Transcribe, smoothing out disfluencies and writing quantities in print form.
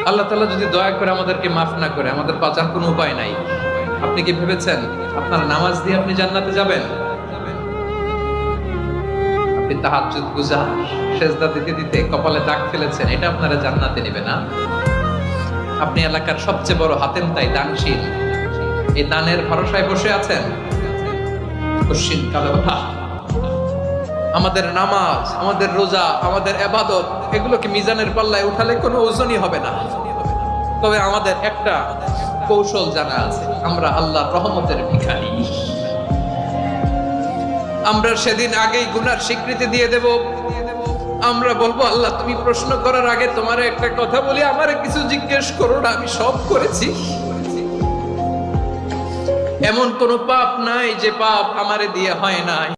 আল্লাহ তাআলা যদি দয়া করে আমাদেরকে মাফ না করে, আমাদের বাঁচার কোনো উপায় নাই। আপনি কি ভেবেছেন আপনার নামাজ দিয়ে আপনি জান্নাতে যাবেন? আপনি তাহাজ্জুদ গুজার, সেজদা দিতে দিতে কপালে দাগ ফেলেছেন, এটা আপনারা জান্নাতে নেবে না। আপনি এলাকার সবচেয়ে বড় হাতেম তাই দানশীল, এই দানের ভরসায় বসে আছেন। কশিন কালো কথা, আমাদের নামাজ, আমাদের রোজা, আমাদের ইবাদত, এগুলোকে মিজানের পাল্লায় উঠালে কোনো ওজনই হবে না। তবে আমাদের একটা কৌশল জানা আছে, আমরা আল্লাহর রহমতের ভিখারি। আমরা সেদিন আগেই গুনার স্বীকৃতি দিয়ে দেব। আমরা বলবো, আল্লাহ তুমি প্রশ্ন করার আগে তোমার একটা কথা বলি, আমারে কিছু জিজ্ঞেস করো না, আমি সব করেছি। এমন কোন পাপ নাই যে পাপ আমারে দিয়ে হয় নাই।